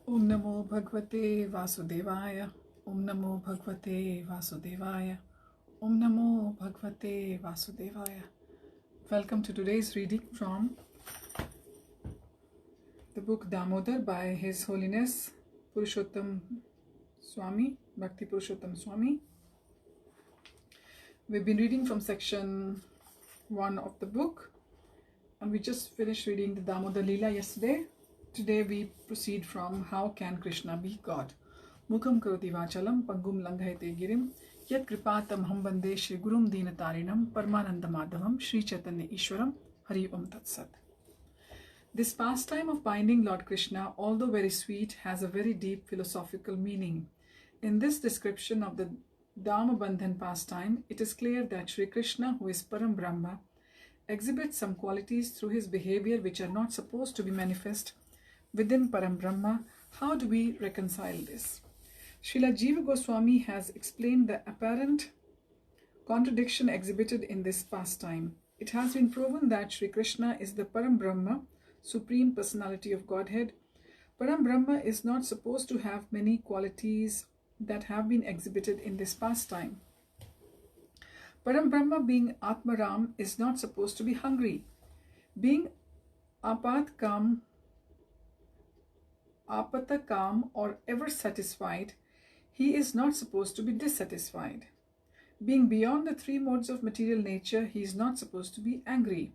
Om Namo Bhagavate Vasudevaya. Om Namo Bhagavate Vasudevaya. Om Namo Bhagavate Vasudevaya. Welcome to today's reading from the book Damodara by His Holiness Purusottama Swami, Bhakti Purusottama Swami. We've been reading from section 1 of the book, and we just finished reading the Damodara Leela yesterday. Today we proceed from How Can Krishna Be God? Mukham karoti vachalam pangum langhayate girim yat kripatam ham bande shri gurum deenatarinam parmananda madhavam shri chaitanya ishwaram hari om tat sat. This pastime of binding Lord Krishna, although very sweet, has a very deep philosophical meaning. In this description of the Damabandhan pastime, it is clear that Shri Krishna, who is Param Brahma, exhibits some qualities through his behavior which are not supposed to be manifest within Param Brahma. How do we reconcile this? Srila Jiva Goswami has explained the apparent contradiction exhibited in this pastime. It has been proven that Shri Krishna is the Param Brahma, Supreme Personality of Godhead. Param Brahma is not supposed to have many qualities that have been exhibited in this pastime. Param Brahma, being Atmaram, is not supposed to be hungry. Being Apatakam or ever satisfied, he is not supposed to be dissatisfied. Being beyond the three modes of material nature, he is not supposed to be angry.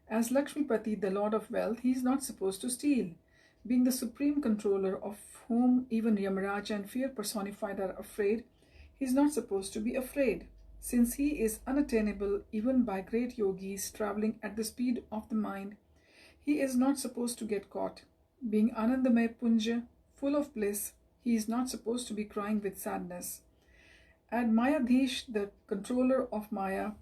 As Lakshmipati, the Lord of Wealth, he is not supposed to steal. Being the supreme controller of whom even Yamaraja and fear personified are afraid, he is not supposed to be afraid. Since he is unattainable even by great yogis traveling at the speed of the mind, he is not supposed to get caught. Being Anandamay Punja, full of bliss, he is not supposed to be crying with sadness. And Mayadhish, the controller of Maya,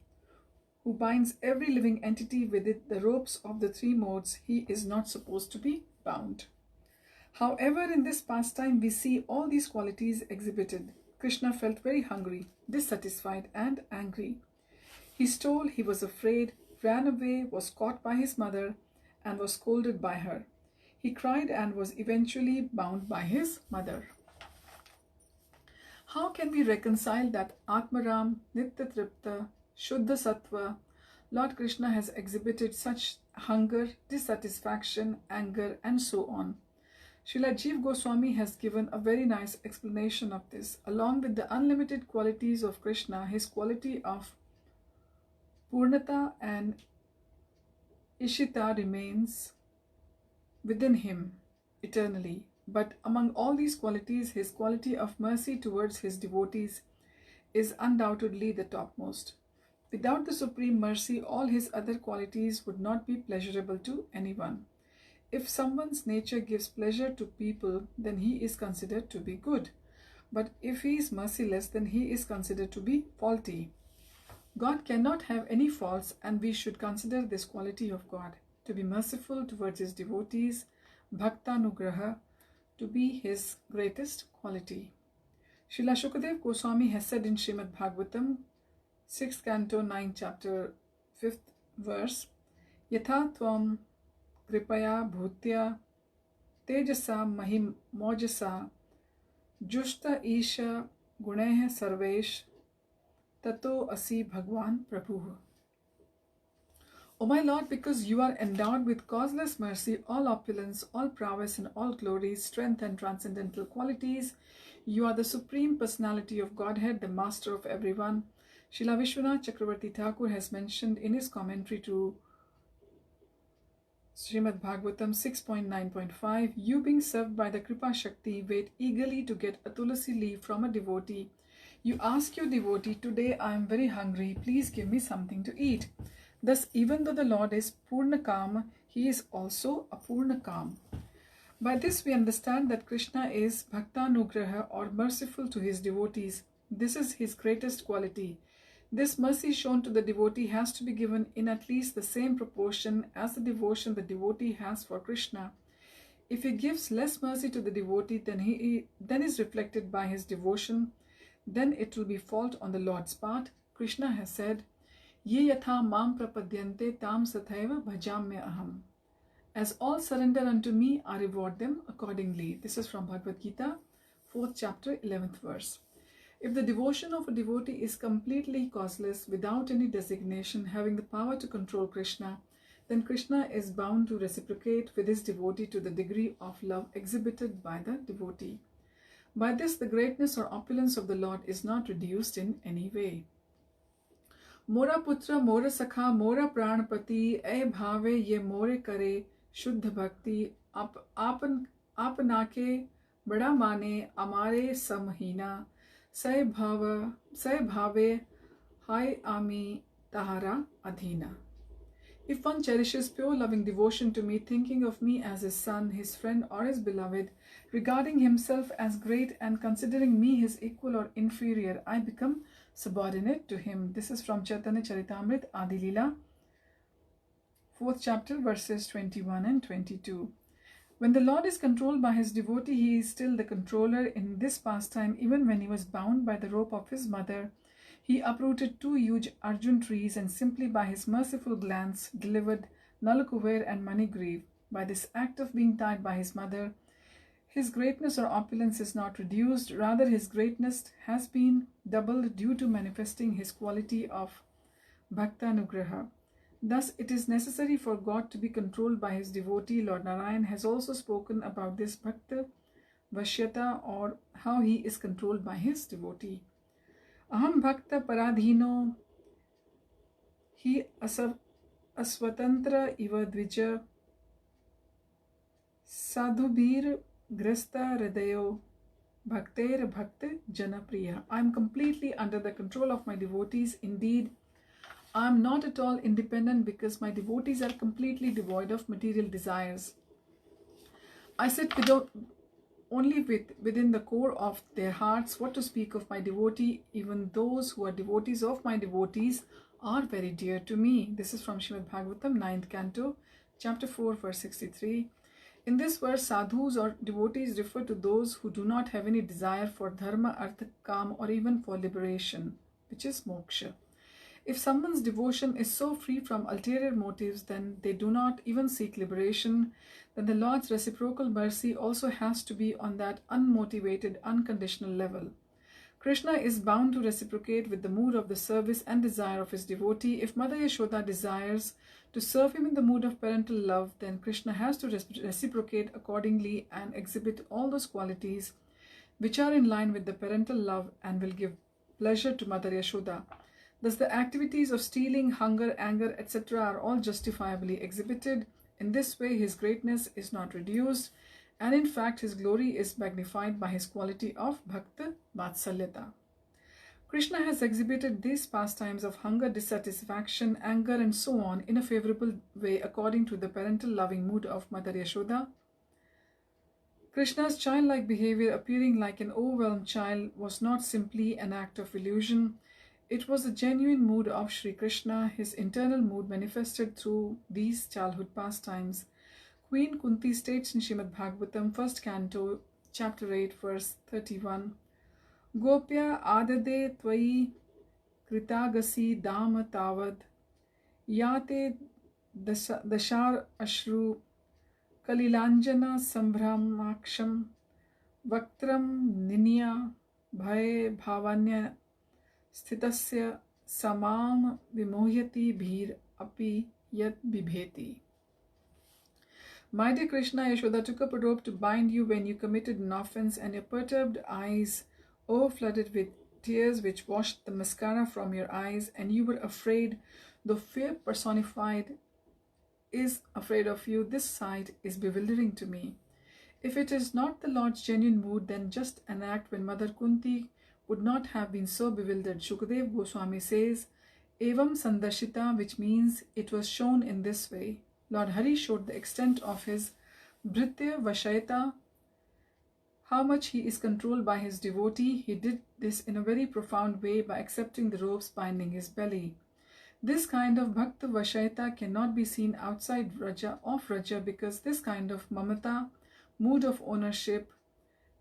who binds every living entity with it, the ropes of the three modes, he is not supposed to be bound. However, in this pastime, we see all these qualities exhibited. Krishna felt very hungry, dissatisfied, and angry. He stole, he was afraid, ran away, was caught by his mother, and was scolded by her. He cried and was eventually bound by his mother. How can we reconcile that Atmaram, Nitya Tripta, Shuddha Sattva, Lord Krishna has exhibited such hunger, dissatisfaction, anger, and so on? Srila Jiva Goswami has given a very nice explanation of this. Along with the unlimited qualities of Krishna, his quality of Purnata and Ishita remains within him eternally. But among all these qualities, his quality of mercy towards his devotees is undoubtedly the topmost. Without the supreme mercy, all his other qualities would not be pleasurable to anyone. If someone's nature gives pleasure to people, then he is considered to be good. But if he is merciless, then he is considered to be faulty. God cannot have any faults, and we should consider this quality of God to be merciful towards his devotees, Bhaktanugraha, to be his greatest quality. Srila Shukadev Goswami has said in Srimad Bhagavatam, 6th canto, 9th chapter, 5th verse, Yatha tvam kripaya bhutya tejasa mahim mojasa jushta isha guneh sarvesh tato asi bhagwan prabhu. O my Lord, because you are endowed with causeless mercy, all opulence, all prowess, and all glory, strength, and transcendental qualities, you are the supreme personality of Godhead, the master of everyone. Srila Vishwanath Chakravarti Thakur has mentioned in his commentary to Srimad Bhagavatam 6.9.5, you being served by the Kripa Shakti wait eagerly to get a tulasi leaf from a devotee. You ask your devotee, today I am very hungry, please give me something to eat. Thus, even though the Lord is Purnakam, he is also a Purnakam. By this we understand that Krishna is Bhaktanugraha, or merciful to his devotees. This is his greatest quality. This mercy shown to the devotee has to be given in at least the same proportion as the devotion the devotee has for Krishna. If he gives less mercy to the devotee than is reflected by his devotion, then it will be fault on the Lord's part. Krishna has said, Ye yatha mam prapadyante tam sathaiva bhajamya aham. As all surrender unto me, I reward them accordingly. This is from Bhagavad Gita, 4th chapter, 11th verse. If the devotion of a devotee is completely causeless, without any designation, having the power to control Krishna, then Krishna is bound to reciprocate with his devotee to the degree of love exhibited by the devotee. By this, the greatness or opulence of the Lord is not reduced in any way. Mora putra, mora sakha, mora pranapati, e bhave ye more kare, shuddha bhakti, apanake, bada mane, amare samhina, sai bhave, hai ami tahara adhina. If one cherishes pure loving devotion to me, thinking of me as his son, his friend, or his beloved, regarding himself as great and considering me his equal or inferior, I become subordinate to him. This is from Chaitanya Charitamrita Adi Leela, 4th chapter, verses 21 and 22. When the Lord is controlled by his devotee, he is still the controller in this pastime. Even when he was bound by the rope of his mother, he uprooted 2 huge Arjun trees and simply by his merciful glance delivered Nalakuver and Manigriv. By this act of being tied by his mother, his greatness or opulence is not reduced, rather his greatness has been doubled due to manifesting his quality of Bhaktanugraha. Thus, it is necessary for God to be controlled by his devotee. Lord Narayan has also spoken about this Bhakta Vashyata, or how he is controlled by his devotee. Aham Bhakta Paradhino Hi Aswatantra Iva Dvija Sadhubir Grasta Hridayo Bhakter Bhakta Janapriya. I am completely under the control of my devotees. Indeed, I am not at all independent because my devotees are completely devoid of material desires. I sit only within the core of their hearts. What to speak of my devotee? Even those who are devotees of my devotees are very dear to me. This is from Srimad Bhagavatam, 9th canto, chapter 4, verse 63. In this verse, sadhus or devotees refer to those who do not have any desire for dharma, artha, kam, or even for liberation, which is moksha. If someone's devotion is so free from ulterior motives, then they do not even seek liberation, then the Lord's reciprocal mercy also has to be on that unmotivated, unconditional level. Krishna is bound to reciprocate with the mood of the service and desire of his devotee. If Mother Yashoda desires to serve him in the mood of parental love, then Krishna has to reciprocate accordingly and exhibit all those qualities which are in line with the parental love and will give pleasure to Mother Yashoda. Thus, the activities of stealing, hunger, anger, etc. are all justifiably exhibited. In this way, his greatness is not reduced, and in fact, his glory is magnified by his quality of Bhakta Vatsalyata. Krishna has exhibited these pastimes of hunger, dissatisfaction, anger, and so on in a favorable way according to the parental loving mood of Mother Yashoda. Krishna's childlike behavior, appearing like an overwhelmed child, was not simply an act of illusion. It was the genuine mood of Sri Krishna, his internal mood manifested through these childhood pastimes. Queen Kunti states in Srimad Bhagavatam, 1st canto, chapter 8, verse 31, Gopya adade tvai kritagasi dama tavad yate dashar ashru kalilanjana sambhramaksham vaktram ninya bhaye bhavanya Sthitasya samam vimohyati bhir api yat bibheti. My dear Krishna, Yashoda took up a rope to bind you when you committed an offense, and your perturbed eyes overflooded with tears which washed the mascara from your eyes, and you were afraid. Though fear personified is afraid of you, this sight is bewildering to me. If it is not the Lord's genuine mood, then just an act when Mother Kunti would not have been so bewildered. Shukadev Goswami says, Evam Sandarshita, which means it was shown in this way. Lord Hari showed the extent of his Bhritya Vashayata, how much he is controlled by his devotee. He did this in a very profound way by accepting the ropes binding his belly. This kind of Bhakta Vashayata cannot be seen outside Raja because this kind of Mamata, mood of ownership,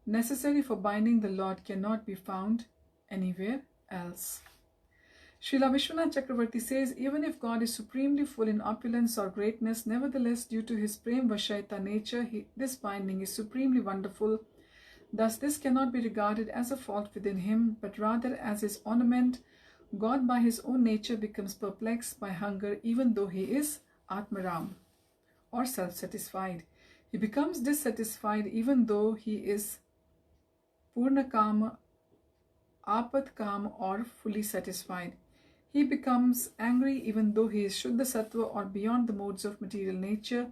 necessary for binding the Lord, cannot be found anywhere else. Srila Vishwanath Chakravarti says, even if God is supremely full in opulence or greatness, nevertheless, due to his prem vashaita nature, this binding is supremely wonderful. Thus, this cannot be regarded as a fault within him, but rather as his ornament. God by his own nature becomes perplexed by hunger, even though he is Atmaram, or self-satisfied. He becomes dissatisfied even though he is Purnakama, Apatkam, or fully satisfied. He becomes angry even though he is Shuddha Sattva or beyond the modes of material nature.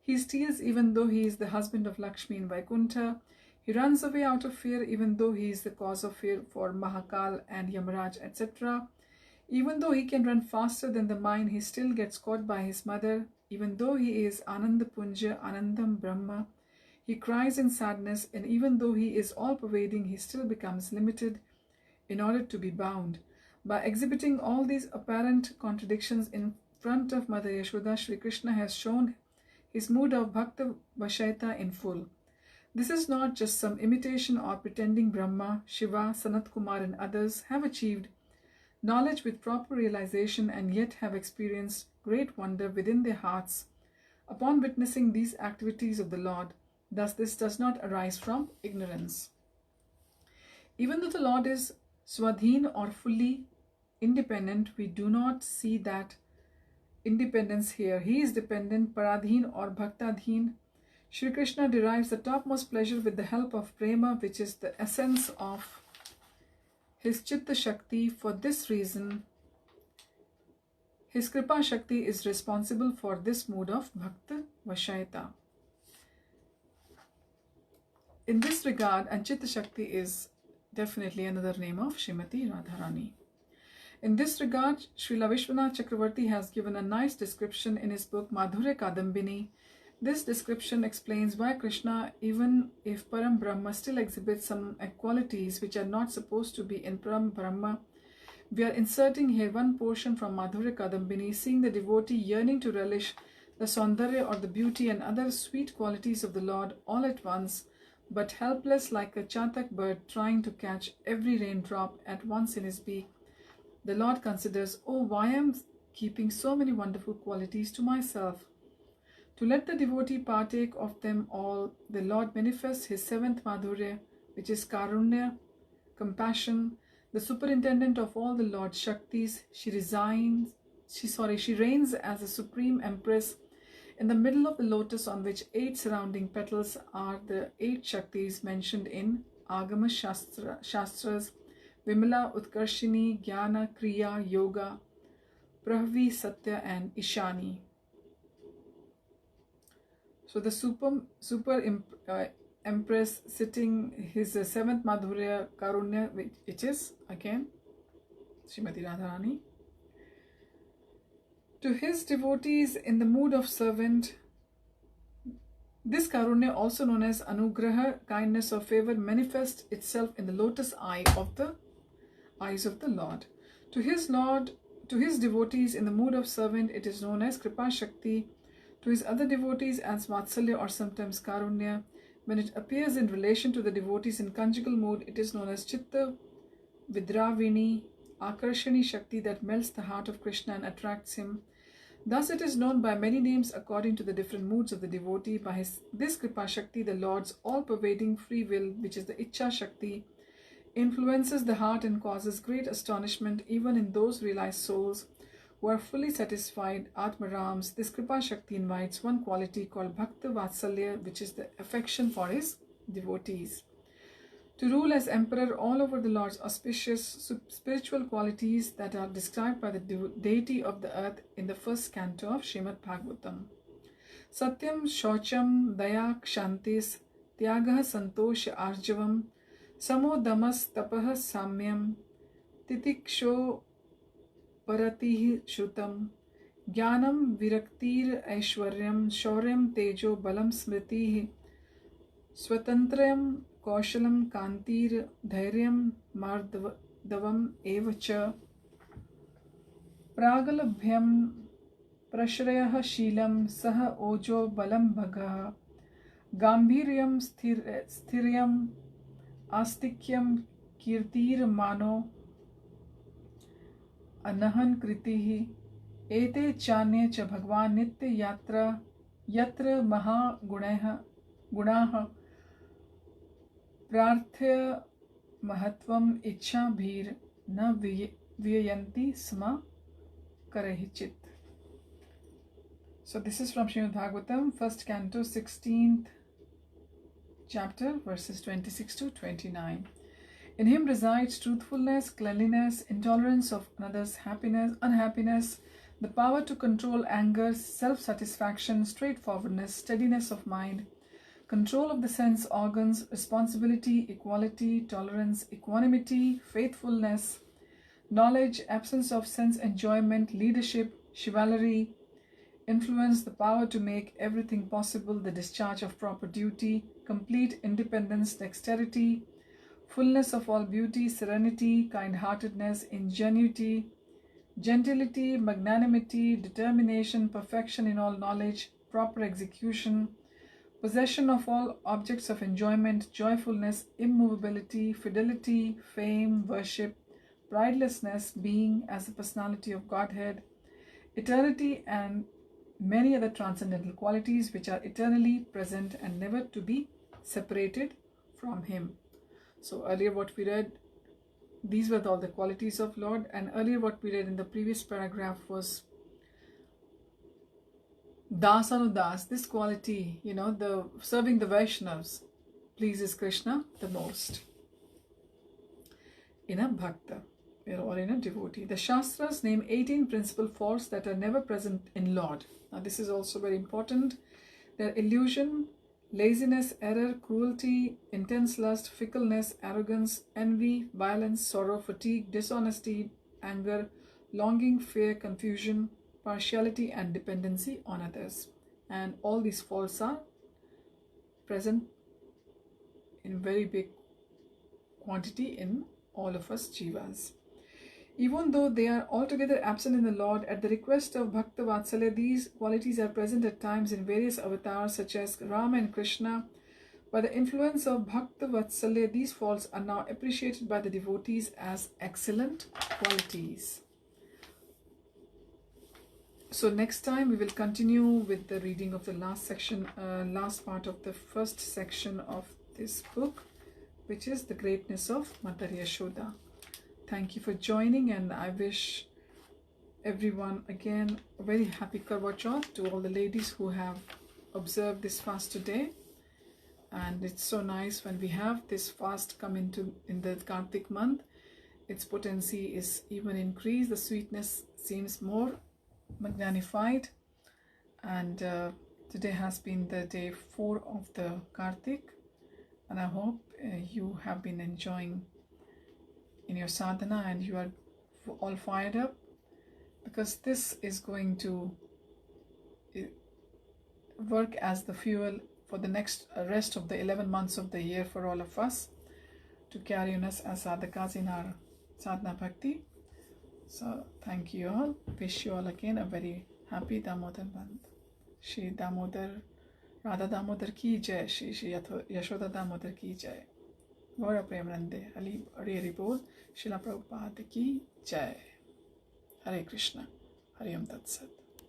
He steals even though he is the husband of Lakshmi in Vaikuntha. He runs away out of fear even though he is the cause of fear for Mahakal and Yamaraj, etc. Even though he can run faster than the mind, he still gets caught by his mother. Even though he is Ananda Punja, Anandam Brahma, he cries in sadness, and even though he is all-pervading, he still becomes limited in order to be bound. By exhibiting all these apparent contradictions in front of Mother Yashoda, Sri Krishna has shown his mood of Bhakta Vashaita in full. This is not just some imitation or pretending. Brahma, Shiva, Sanat Kumar and others have achieved knowledge with proper realization and yet have experienced great wonder within their hearts upon witnessing these activities of the Lord. Thus, this does not arise from ignorance. Even though the Lord is Swadhin or fully independent, we do not see that independence here. He is dependent, Paradhin or Bhaktadhin. Shri Krishna derives the topmost pleasure with the help of Prema, which is the essence of his Chitta Shakti. For this reason, his Kripa Shakti is responsible for this mood of Bhakta Vashaita. In this regard, and Chitta Shakti is definitely another name of Srimati Radharani. In this regard, Srila Vishwanath Chakravarti has given a nice description in his book Madhurya Kadambini. This description explains why Krishna, even if Param Brahma, still exhibits some qualities which are not supposed to be in Param Brahma. We are inserting here one portion from Madhurya Kadambini, seeing the devotee yearning to relish the Saundarya or the beauty and other sweet qualities of the Lord all at once, but helpless like a chatak bird trying to catch every raindrop at once in his beak. The Lord considers, oh, why am I keeping so many wonderful qualities to myself? To let the devotee partake of them all, the Lord manifests his seventh Madhurya, which is Karunya, compassion, the superintendent of all the Lord's Shaktis. She reigns as a supreme empress in the middle of the lotus, on which 8 surrounding petals are the 8 Shaktis mentioned in Agama Shastras, Vimala, Utkarshini, Jnana, Kriya, Yoga, Prahvi, Satya and Ishani. So the super empress sitting his 7th Madhurya Karunya, which is again Srimati Radharani. To his devotees in the mood of servant, this Karunya, also known as Anugraha, kindness or favor, manifests itself in the lotus eye of the eyes of the Lord. To his devotees in the mood of servant, it is known as Kripa Shakti. To his other devotees as Vatsalya or sometimes Karunya. When it appears in relation to the devotees in conjugal mood, it is known as Chitta Vidravini, Akarshani Shakti, that melts the heart of Krishna and attracts him. Thus it is known by many names according to the different moods of the devotee. By this Kripa Shakti, the Lord's all-pervading free will, which is the Ichcha Shakti, influences the heart and causes great astonishment even in those realized souls who are fully satisfied Atmarams. This Kripa Shakti invites one quality called Bhakta Vatsalya, which is the affection for his devotees, to rule as emperor all over the Lord's auspicious spiritual qualities that are described by the deity of the earth in the first canto of Srimad Bhagavatam. Satyam Shocham Daya Kshantis Tyagah Santosha Arjavam Samo Damas Tapah Samyam Titiksho Paratih Shrutam Jnanam Viraktir Aishwaryam Shauryam Tejo Balam Smritih Swatantrayam Kaushalam Kantir Dhairyam Mardavam Evacha Pragalabhyam Prashrayah Shilam Saha Ojo Balam Bhagah Gambhiryam Sthiryam Astikyam Kirtir Mano अनहन कृतिः एते चान्ये च भगवान् नित्य यत्र गुणाः प्रार्थ्य महत्वम इच्छाभिर न व्ययन्ति स्म करहिचित. So this is from Srimad Bhagavatam, first canto, 16th chapter, verses 26 to 29. In him resides truthfulness, cleanliness, intolerance of another's unhappiness, the power to control anger, self-satisfaction, straightforwardness, steadiness of mind, control of the sense organs, responsibility, equality, tolerance, equanimity, faithfulness, knowledge, absence of sense enjoyment, leadership, chivalry, influence, the power to make everything possible, the discharge of proper duty, complete independence, dexterity, fullness of all beauty, serenity, kind-heartedness, ingenuity, gentility, magnanimity, determination, perfection in all knowledge, proper execution, possession of all objects of enjoyment, joyfulness, immovability, fidelity, fame, worship, pridelessness, being as the personality of Godhead, eternity, and many other transcendental qualities which are eternally present and never to be separated from him. So earlier what we read, these were all the qualities of Lord, and earlier what we read in the previous paragraph was Dasanudas, this quality, the serving the Vaishnavas pleases Krishna the most in a bhakta or in a devotee. The Shastras name 18 principal faults that are never present in Lord. Now this is also very important. They're illusion, laziness, error, cruelty, intense lust, fickleness, arrogance, envy, violence, sorrow, fatigue, dishonesty, anger, longing, fear, confusion, partiality, and dependency on others. And all these faults are present in very big quantity in all of us jivas. Even though they are altogether absent in the Lord, at the request of Bhakta Vatsalya, these qualities are present at times in various avatars such as Rama and Krishna. By the influence of Bhakta Vatsalya, these faults are now appreciated by the devotees as excellent qualities. So next time we will continue with the reading of the last part of the first section of this book, which is the greatness of Mother Yashoda. Thank you for joining, and I wish everyone again a very happy Karwa Chauth to all the ladies who have observed this fast today. And it's so nice when we have this fast come in the Kartik month. Its potency is even increased. The sweetness seems more magnified. And today has been the day 4 of the Kartik. And I hope you have been enjoying in your sadhana and you are all fired up, because this is going to work as the fuel for the next rest of the 11 months of the year for all of us, to carry on us as sadhakas in our sadhana bhakti. So thank you all. Wish you all again a very happy Damodar month. Shri Damodar, Radha Damodar ki jai, Shri Yashoda Damodar ki jai. Gaura Premanande, Hari Bol, Srila Prabhupada ki jai. Hare Krishna, Hari Om Tat Sat.